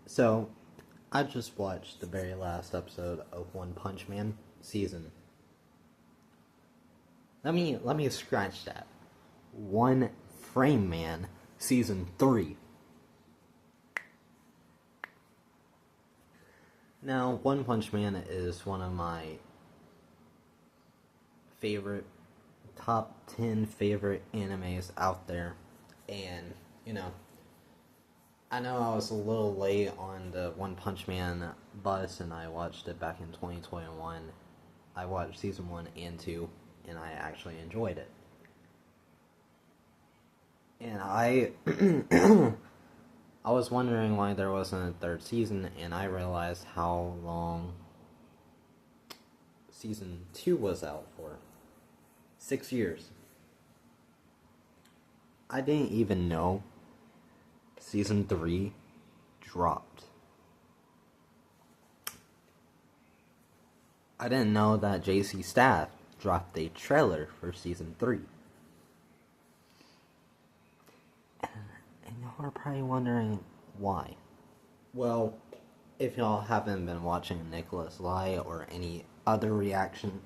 So, I just watched the very last episode of One Punch Man season. Let me scratch that. One Frame Man season 3. Now, One Punch Man is one of my favorite, top 10 favorite animes out there. And, I know I was a little late on the One Punch Man bus, and I watched it back in 2021. I watched season 1 and 2, and I actually enjoyed it. And I was wondering why there wasn't a third season, and I realized how long season 2 was out for. 6 years. I didn't even know season 3 dropped. I didn't know that JC Staff dropped a trailer for season 3. And y'all are probably wondering why. Well, if y'all haven't been watching Nicholas Lai or any other reaction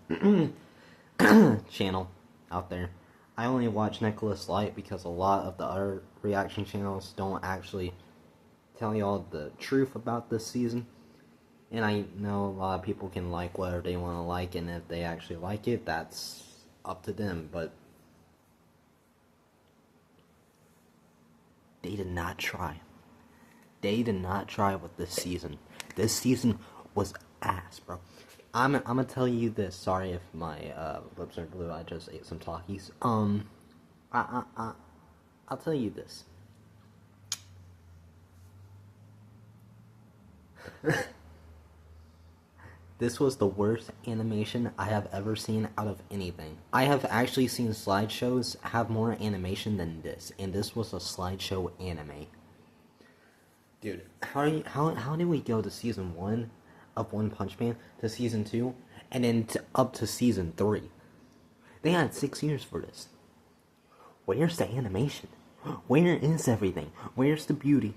channel out there, I only watch Nicholas Light because a lot of the other reaction channels don't actually tell y'all the truth about this season. And I know a lot of people can like whatever they want to like, and if they actually like it, that's up to them. But they did not try. They did not try with this season. This season was ass, bro. I'm gonna tell you this. Sorry if my lips are blue. I just ate some Takis. I'll tell you this. This was the worst animation I have ever seen out of anything. I have actually seen slideshows have more animation than this, and this was a slideshow anime. Dude, how did we go to season 1 of One Punch Man to season 2, and then up to season 3? They had 6 years for this. Where's the animation? Where is everything? Where's the beauty?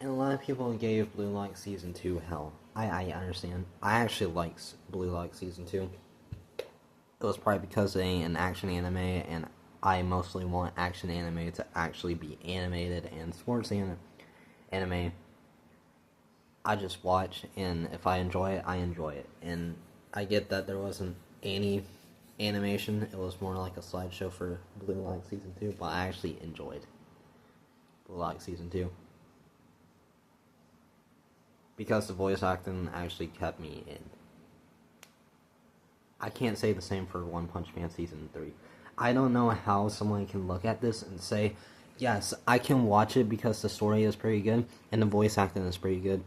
And a lot of people gave Blue Lock season 2 hell. I understand. I actually liked Blue Lock season 2. It was probably because it ain't an action anime, and I mostly want action anime to actually be animated, and sports anime I just watch, and if I enjoy it, I enjoy it. And I get that there wasn't any animation, it was more like a slideshow for Blue Lock season 2, but I actually enjoyed Blue Lock season 2. Because the voice acting actually kept me in. I can't say the same for One Punch Man season 3. I don't know how someone can look at this and say, yes, I can watch it because the story is pretty good and the voice acting is pretty good.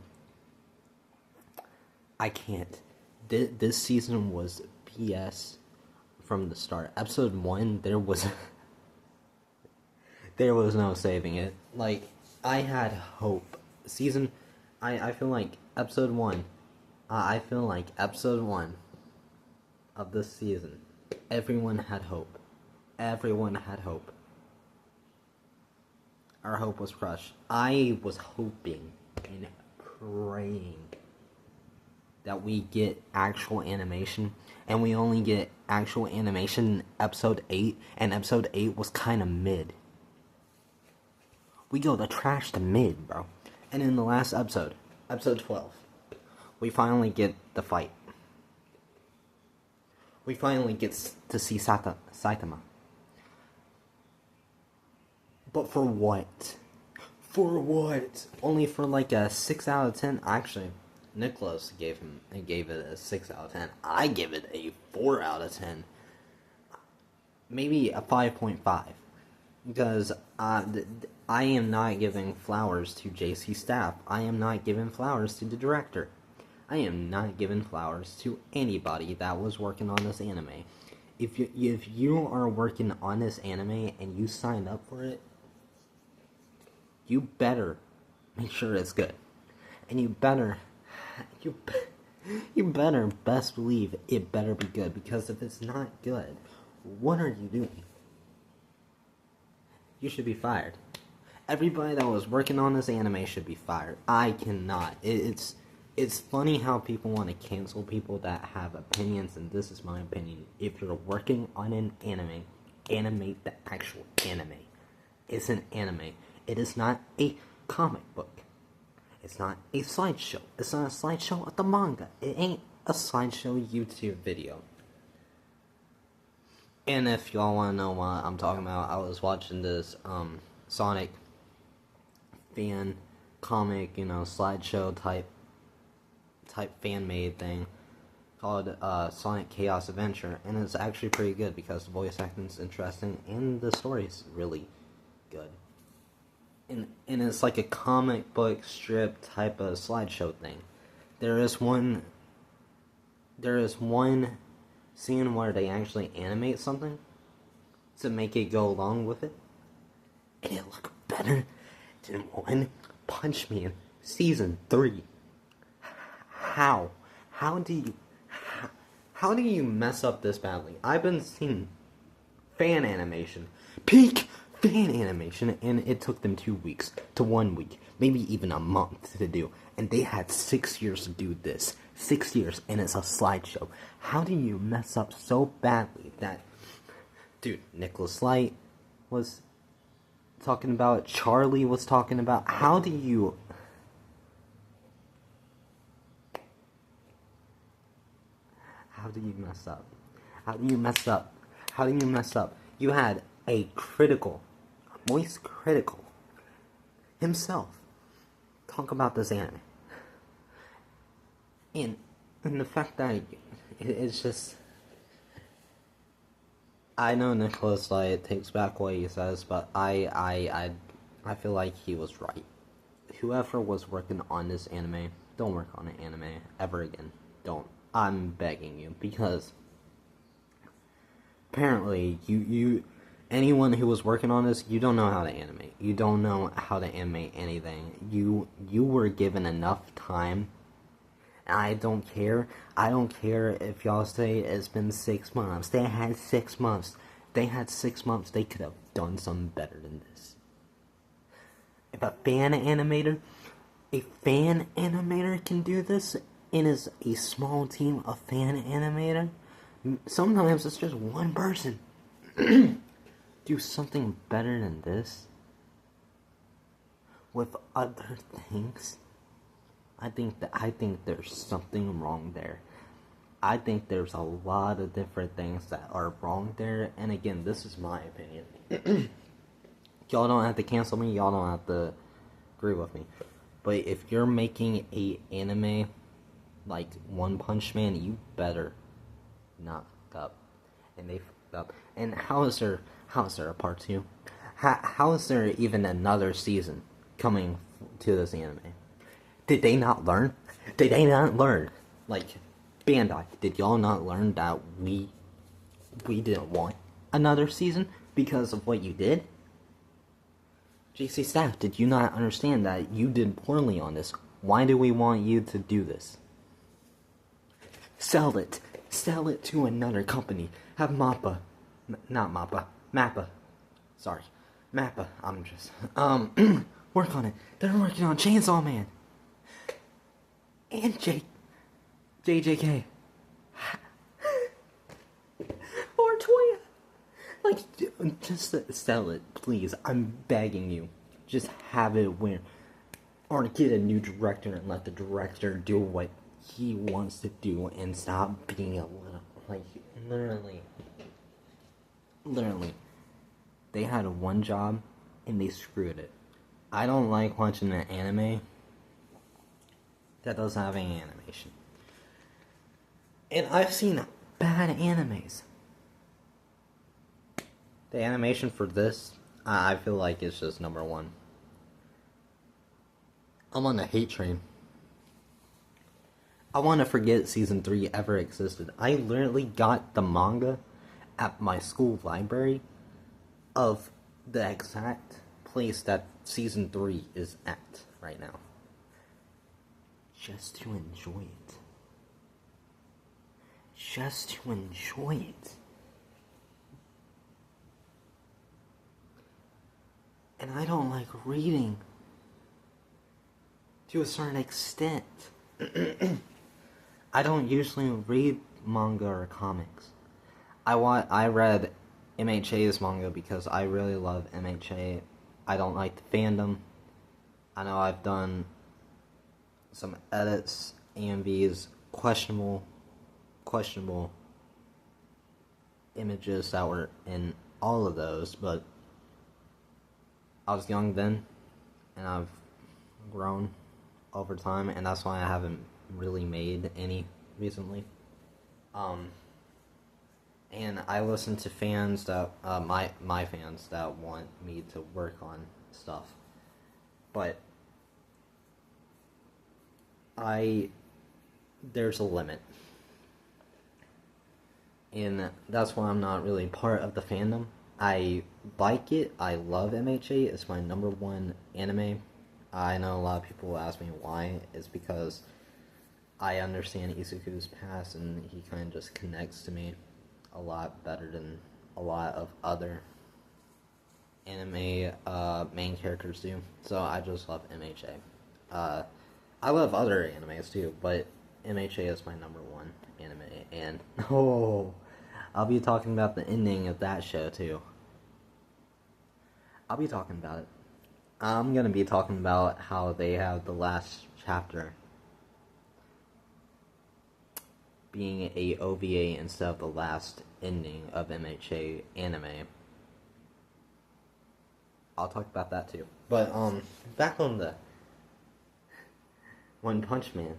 I can't. This season was BS from the start. Episode 1, there was no saving it. Like, I had hope. I feel like episode 1. I feel like episode 1 of this season, everyone had hope. Everyone had hope. Our hope was crushed. I was hoping and praying that we get actual animation, and we only get actual animation in episode 8, and episode 8 was kind of mid. We go the trash to mid, bro. And in the last episode, episode 12, we finally get the fight. We finally get to see Saitama. But for what? For what? Only for like a 6 out of 10? Actually, Nicholas gave it a 6 out of 10. I give it a 4 out of 10. Maybe a 5.5. Because I am not giving flowers to JC Staff. I am not giving flowers to the director. I am not giving flowers to anybody that was working on this anime. If you are working on this anime and you signed up for it, you better make sure it's good. And you better best believe it better be good. Because if it's not good, what are you doing? You should be fired. Everybody that was working on this anime should be fired. I cannot. It's funny how people want to cancel people that have opinions, and this is my opinion. If you're working on an anime, animate the actual anime. It's an anime. It is not a comic book. It's not a slideshow. It's not a slideshow of the manga. It ain't a slideshow YouTube video. And if y'all want to know what I'm talking about, I was watching this Sonic fan comic, slideshow type fan made thing called Sonic Chaos Adventure, and it's actually pretty good because the voice acting's interesting and the story's really good. And it's like a comic book strip type of slideshow thing. There is one scene where they actually animate something to make it go along with it, and it looked better than One Punch Man Season 3. How do you mess up this badly? I've been seeing fan animation, peak fan animation, and it took them 2 weeks to 1 week, maybe even a month to do, and they had 6 years to do this. 6 years, and it's a slideshow. How do you mess up so badly that, dude, Nicholas Light was talking about, Charlie was talking about, how do you mess up? How do you mess up? How do you mess up? You had a voice critical himself talk about this anime. And the fact that it's just, I know Nicholas Light takes back what he says, but I feel like he was right. Whoever was working on this anime, don't work on an anime ever again. Don't. I'm begging you, because apparently anyone who was working on this, you don't know how to animate. You don't know how to animate anything. You were given enough time. I don't care. I don't care if y'all say it's been 6 months. They had 6 months. They had 6 months. They could have done something better than this. If a fan animator can do this, and is a small team of fan animator, sometimes it's just one person, do something better than this with other things. I think there's something wrong there. I think there's a lot of different things that are wrong there, and again, this is my opinion. Y'all don't have to cancel me, y'all don't have to agree with me. But if you're making a anime like One Punch Man, you better not fuck up. And they fucked up. And how is there a part 2? How is there even another season coming to this anime? Did they not learn? Did they not learn? Like, Bandai, did y'all not learn that we didn't want another season because of what you did? JC Staff, did you not understand that you did poorly on this? Why do we want you to do this? Sell it to another company. Have Mappa, sorry, Mappa, I'm just, work on it. They're working on Chainsaw Man. And JJK. Or Toya. Like, just sell it, please. I'm begging you. Just have it where, or get a new director and let the director do what he wants to do and stop being a little, like, literally, they had one job and they screwed it. I don't like watching an anime that doesn't have any animation. And I've seen bad animes. The animation for this, I feel like it's just number one. I'm on the hate train. I want to forget Season 3 ever existed. I literally got the manga at my school library of the exact place that Season 3 is at right now. Just to enjoy it. Just to enjoy it. And I don't like reading to a certain extent. I don't usually read manga or comics. I read MHA's manga because I really love MHA. I don't like the fandom. I know I've done some edits, AMVs, questionable images that were in all of those, but I was young then, and I've grown over time, and that's why I haven't really made any recently. And I listen to fans that my fans that want me to work on stuff, but there's a limit, and that's why I'm not really part of the fandom. I like it. I love MHA. It's my number one anime. I know a lot of people ask me why. It's because I understand Izuku's past, and he kind of just connects to me a lot better than a lot of other anime main characters do. So I just love MHA. I love other animes too, but MHA is my number one anime, and I'll be talking about the ending of that show too. I'll be talking about it. I'm gonna be talking about how they have the last chapter being a OVA instead of the last ending of MHA anime. I'll talk about that too. But back on the One Punch Man.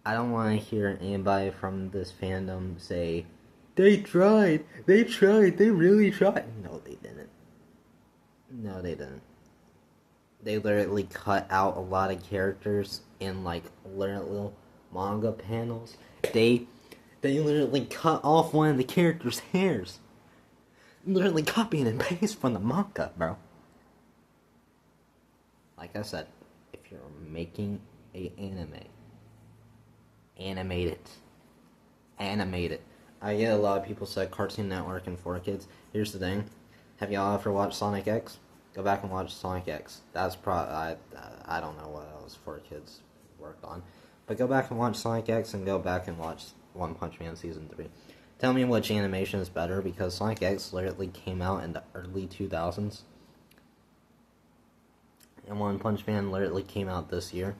I don't want to hear anybody from this fandom say, they tried, they really tried. No, they didn't. No, they didn't. They literally cut out a lot of characters in, like, little manga panels. They literally cut off one of the characters' hairs. Literally copying and paste from the manga, bro. Like I said, if you're making a anime, animate it. Animate it. I get a lot of people say Cartoon Network and 4Kids. Here's the thing. Have y'all ever watched Sonic X? Go back and watch Sonic X. That's I don't know what else 4Kids worked on. But go back and watch Sonic X and go back and watch One Punch Man Season 3. Tell me which animation is better, because Sonic X literally came out in the early 2000s. And One Punch Man literally came out this year.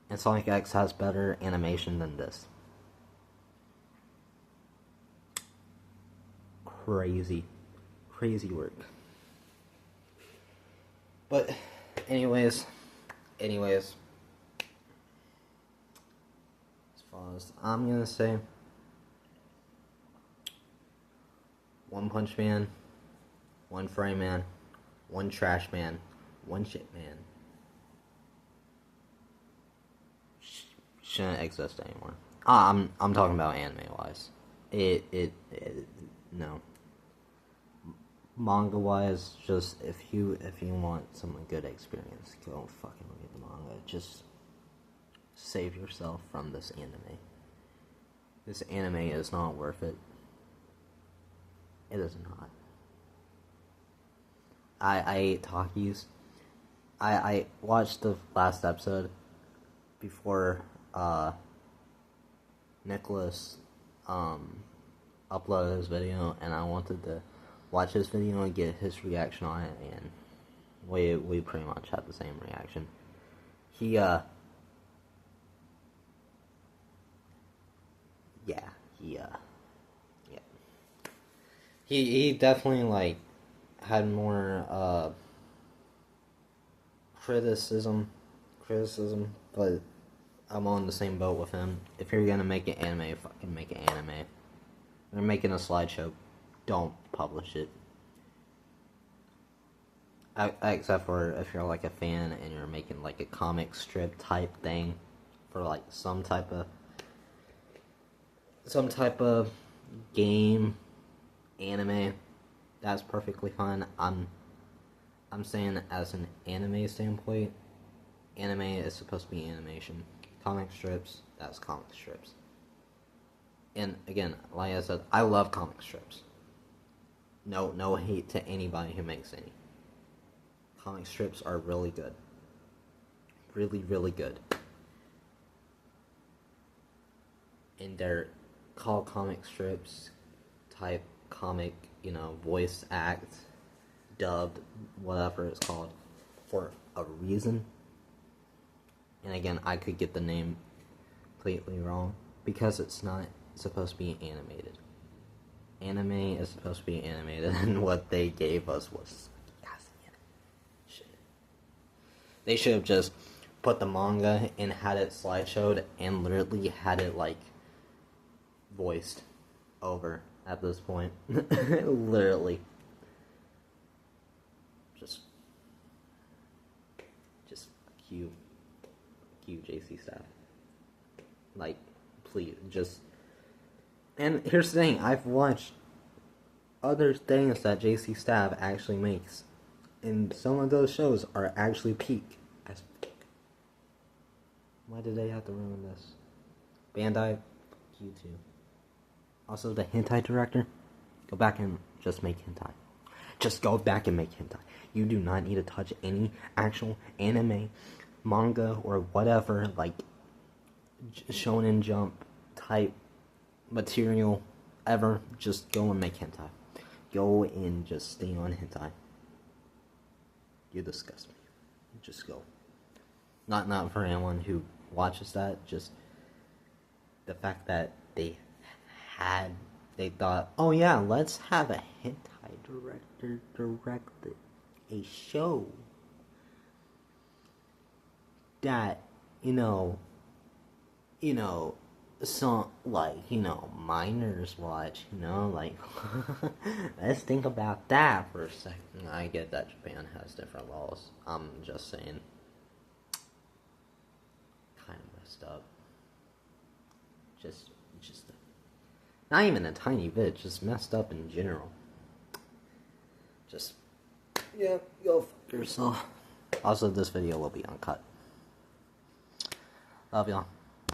And Sonic X has better animation than this. Crazy work. But anyways, as far as I'm gonna say, One Punch Man, One Frame Man, One Trash Man, One Shit Man shouldn't exist anymore. I'm talking about anime wise. No. Manga wise, just if you want some good experience, go fucking read the manga. Just save yourself from this anime. This anime is not worth it. It is not. I ate Takis. I watched the last episode before Nicholas uploaded his video, and I wanted to watch his video and get his reaction on it, and we pretty much had the same reaction. He definitely, like, had more criticism, but I'm on the same boat with him. If you're gonna make an anime, fucking make an anime. If you're making a slideshow, don't publish it. Except for if you're like a fan and you're making like a comic strip type thing for like some type of game, anime, that's perfectly fine. I'm saying as an anime standpoint, anime is supposed to be animation. Comic strips, That's comic strips. And again, like I said, I love comic strips. No hate to anybody who makes any. Comic strips are really good. Really, really good. And they're called comic strips, type comic, voice act, dubbed, whatever it's called, for a reason. And again, I could get the name completely wrong because it's not supposed to be animated. Anime is supposed to be animated, and what they gave us was shit. They should have just put the manga and had it slideshowed and literally had it like voiced over at this point. Literally. Just cue JC Staff. Like, please, just. And here's the thing, I've watched other things that JC Staff actually makes, and some of those shows are actually peak as peak. Why did they have to ruin this? Bandai, fuck you too. Also, the hentai director, go back and just make hentai. Just go back and make hentai. You do not need to touch any actual anime, manga, or whatever, like, Shonen Jump type material ever. Just go and make hentai. Go and just stay on hentai. You disgust me. Just go. Not for anyone who watches that, just the fact that they thought, oh yeah, let's have a hentai director direct a show that, some, like, minors watch, like, let's think about that for a second. I get that Japan has different laws. I'm just saying, kind of messed up. Just not even a tiny bit, just messed up in general. Just, yeah, go fuck yourself. Also, this video will be uncut. Love y'all.